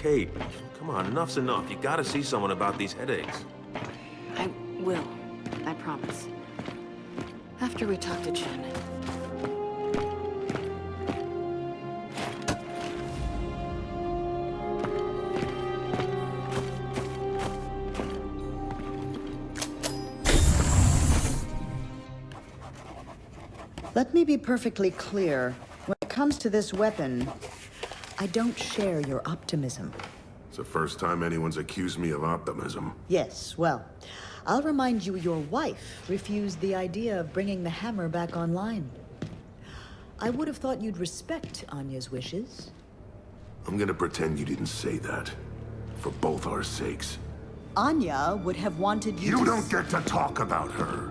Kate, come on, enough's enough. You gotta see someone about these headaches. I will. I promise. After we talk to Jen. Let me be perfectly clear. When it comes to this weapon, I don't share your optimism. It's the first time anyone's accused me of optimism. Yes, well, I'll remind you your wife refused the idea of bringing the hammer back online. I would have thought you'd respect Anya's wishes. I'm gonna pretend you didn't say that. For both our sakes. Anya would have wanted you to... You don't get to talk about her.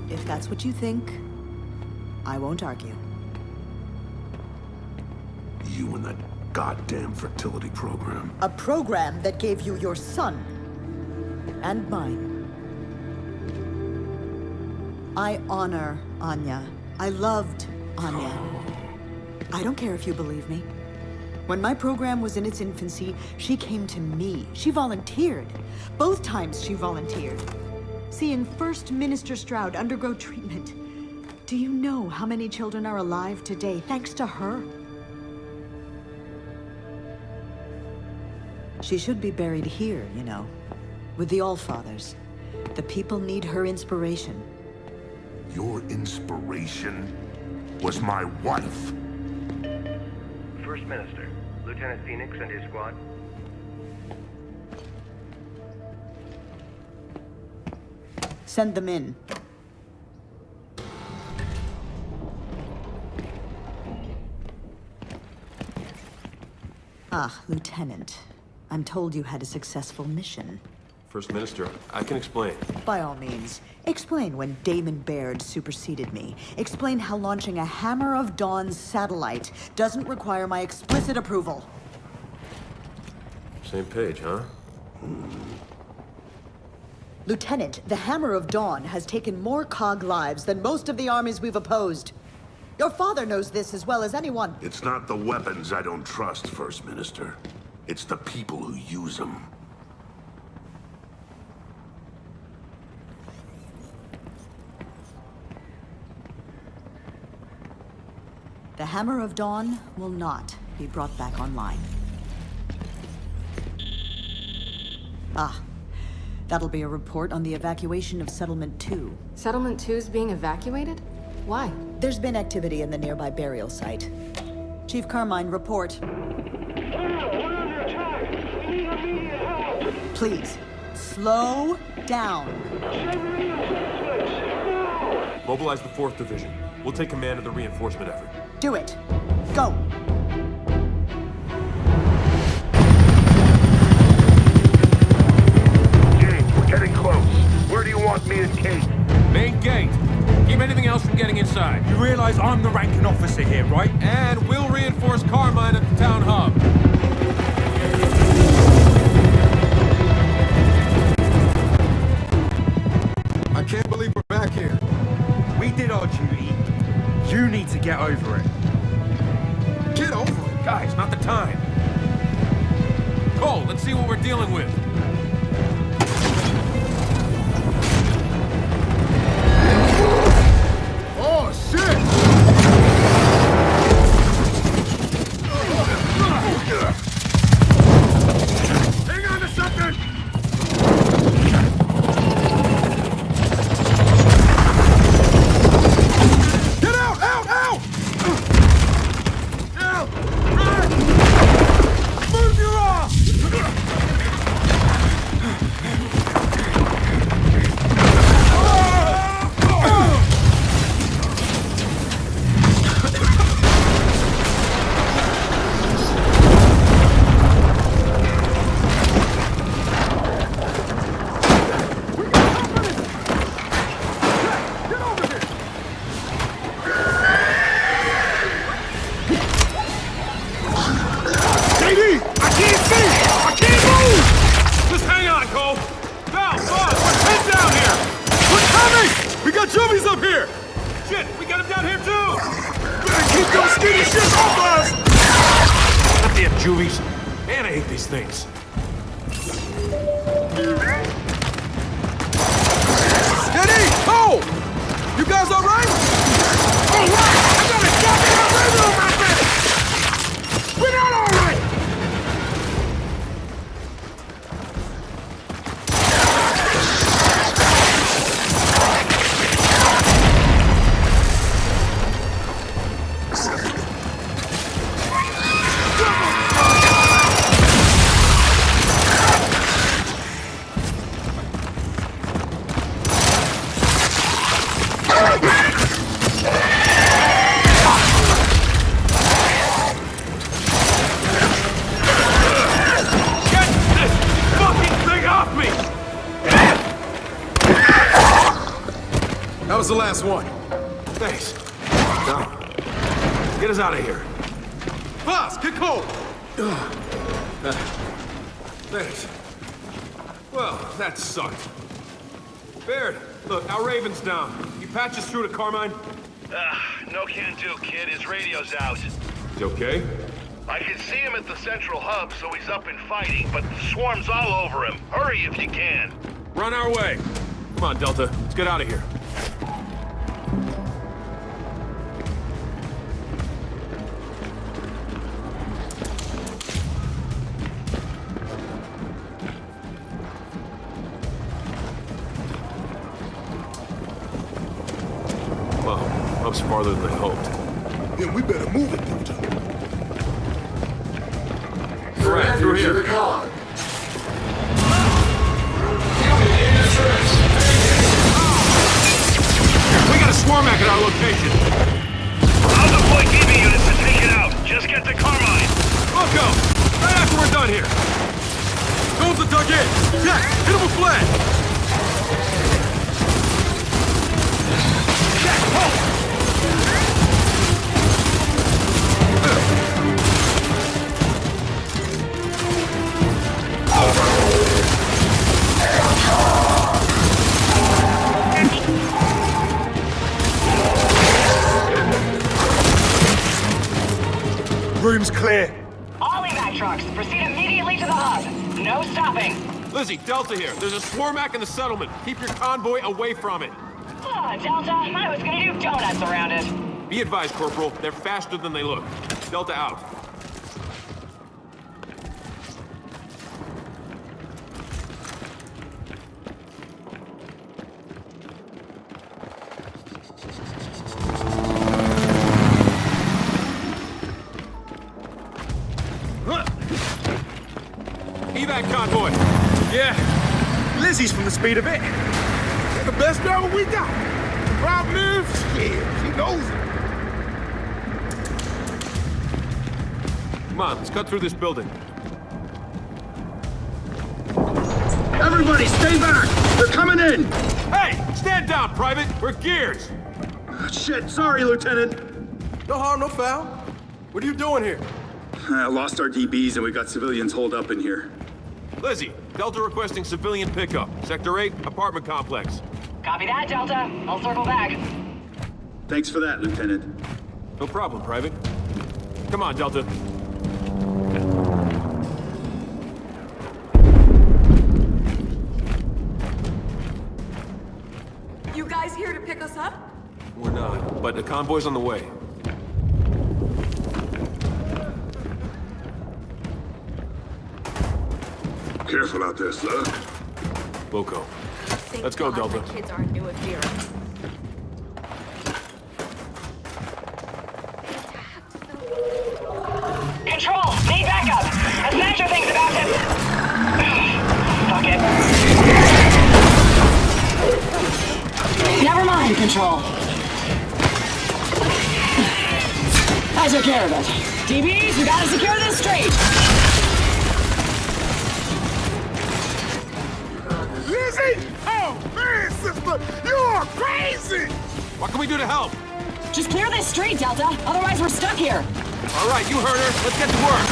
If that's what you think, I won't argue. You and that goddamn fertility program. A program that gave you your son. And mine. I honor Anya. I loved Anya. I don't care if you believe me. When my program was in its infancy, she came to me. She volunteered. Both times she volunteered. Seeing First Minister Stroud undergo treatment. Do you know how many children are alive today thanks to her? She should be buried here, you know, with the Allfathers. The people need her inspiration. Your inspiration was my wife. First Minister, Lieutenant Phoenix and his squad. Send them in. Ah, Lieutenant. I'm told you had a successful mission. First Minister, I can explain. By all means, explain when Damon Baird superseded me. Explain how launching a Hammer of Dawn satellite doesn't require my explicit approval. Same page, huh? Lieutenant, the Hammer of Dawn has taken more COG lives than most of the armies we've opposed. Your father knows this as well as anyone. It's not the weapons I don't trust, First Minister. It's the people who use them. The Hammer of Dawn will not be brought back online. Ah, that'll be a report on the evacuation of Settlement 2. Settlement 2 is being evacuated? Why? There's been activity in the nearby burial site. Chief Carmine, report. Please, slow down. Mobilize the 4th Division. We'll take command of the reinforcement effort. Do it. Go. James, we're getting close. Where do you want me and Kate? Main gate. Keep anything else from getting inside. You realize I'm the ranking officer here, right? And we'll reinforce Carmine at the town hub. I can't believe we're back here. We did our duty. You need to get over it. Get over it? Guys, not the time. Cole, let's see what we're dealing with. Oh, shit! Hang on to something! Get out! Out! Out! Out! Run! Move your arm! Zombies up here! Shit, we got him down here too! Better keep those skinny shits off us! Goddamn juvies. Man, I hate these things. Steady! Hold! You guys all right? All right! I got a goddamn razor on my face! We're not all right! That was the last one. Thanks. Now, get us out of here. Boss, get cold! Thanks. Well, that sucked. Baird, look, our Raven's down. You patch us through to Carmine? No can do, kid. His radio's out. Is he okay? I can see him at the central hub, so he's up and fighting, but the swarm's all over him. Hurry if you can. Run our way. Come on, Delta. Let's get out of here. Well, hub's farther than I hoped. Then we better move it, Delta. Right, through here. We got a swarmac at our location. I'll deploy TV units to take it out. Just get to Carmine. We'll go. Right after we're done here. Cones are dug in. Jack, hit him with flag. Jack, hold. Room's clear. All evac trucks, proceed immediately to the hub. No stopping. Lizzie, Delta here. There's a swarmac in the settlement. Keep your convoy away from it. Delta, I was gonna do donuts around it. Be advised, Corporal. They're faster than they look. Delta out. Evac convoy. Yeah. Lizzie's from the speed of it. The best driver we got. Problem is, yeah, she knows it. Come on, let's cut through this building. Everybody, stay back! They're coming in! Hey, stand down, Private. We're gears. Shit, sorry, Lieutenant. No harm, no foul. What are you doing here? Lost our DBs and we got civilians holed up in here. Lizzie, Delta requesting civilian pickup. Sector 8, apartment complex. Copy that, Delta. I'll circle back. Thanks for that, Lieutenant. No problem, Private. Come on, Delta. You guys here to pick us up? We're not, but the convoy's on the way. Careful out there, sir. We'll go. Let's go, Delta. Kids aren't new at Vera. Control, need backup. A snatcher thinks about it. Fuck it. Never mind, Control. I took care of it. DBs, we gotta secure this street. Lizzie! Oh, man, sister, you are crazy! What can we do to help? Just clear this street, Delta. Otherwise, we're stuck here. All right, you heard her. Let's get to work.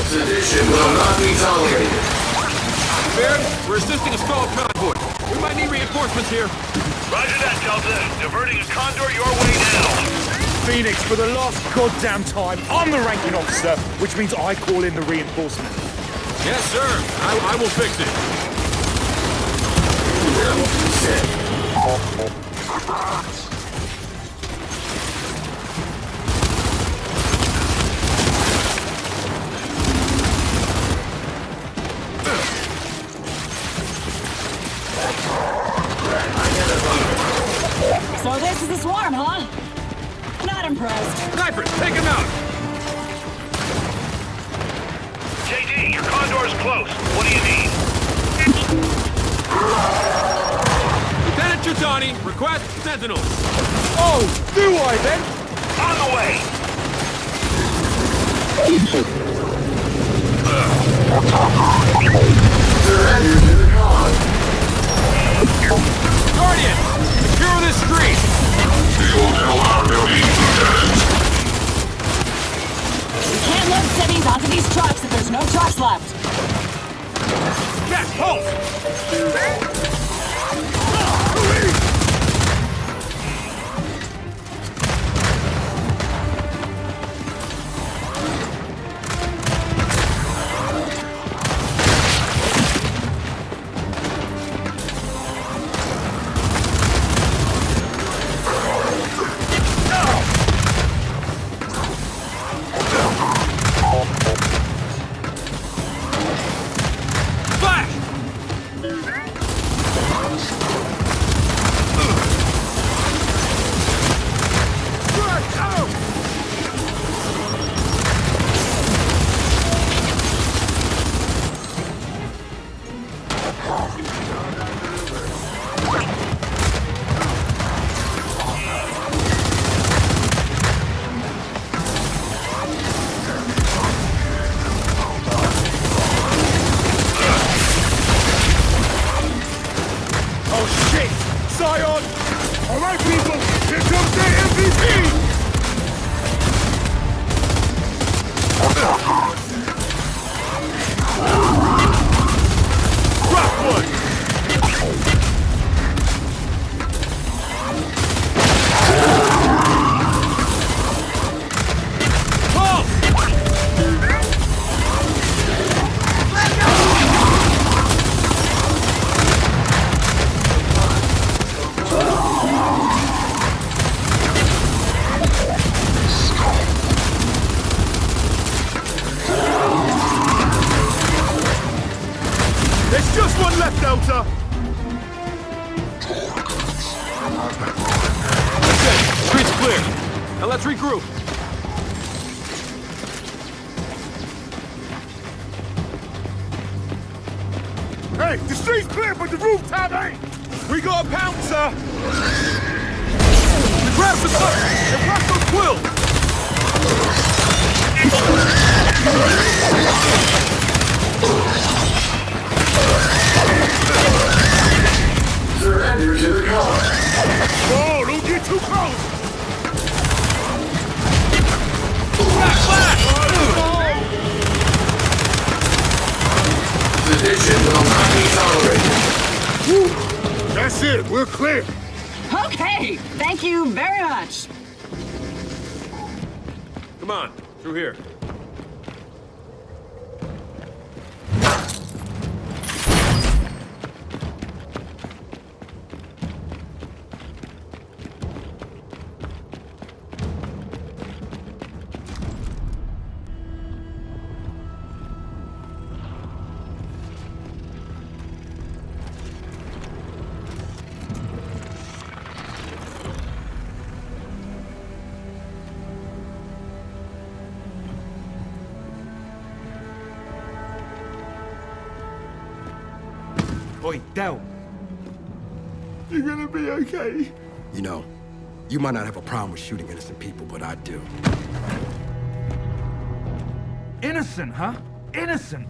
Sedition will not be tolerated. Baird, we're assisting a stalled convoy. We might need reinforcements here. Roger that, Delta. Diverting a Condor your way now. Phoenix, for the last goddamn time, I'm the ranking officer, which means I call in the reinforcements. Yes, sir. I will fix it. So this is the swarm, huh? Not impressed. Sniper, take him out. JD, your condor's close. What do you need? Lieutenant Chitani, request sentinels. Oh, do I then? On the way. Guardian, secure this street. We can't load civvies onto these trucks if there's no trucks left. Yes, halt. Now let's regroup. Hey, the street's clear, but the rooftop ain't! We got a pouncer! We grabbed the gun and brought those quills! Surrender to the car. Whoa, don't get too close! Back! Sedition will not be tolerated. That's it, we're clear. Okay, thank you very much. Come on, through here. Oi, Del. You gonna be okay? You know, you might not have a problem with shooting innocent people, but I do. Innocent, huh? Innocent?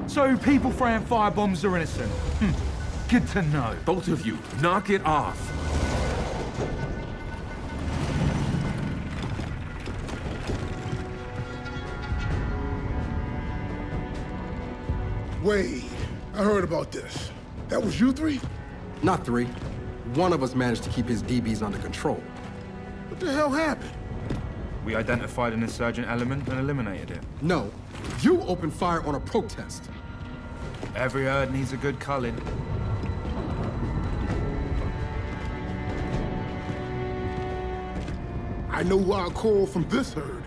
So people throwing firebombs are innocent? Good to know. Both of you, knock it off. Wade, I heard about this. That was you three? Not three. One of us managed to keep his DBs under control. What the hell happened? We identified an insurgent element and eliminated it. No, you opened fire on a protest. Every herd needs a good culling. I know who I'll call from this herd.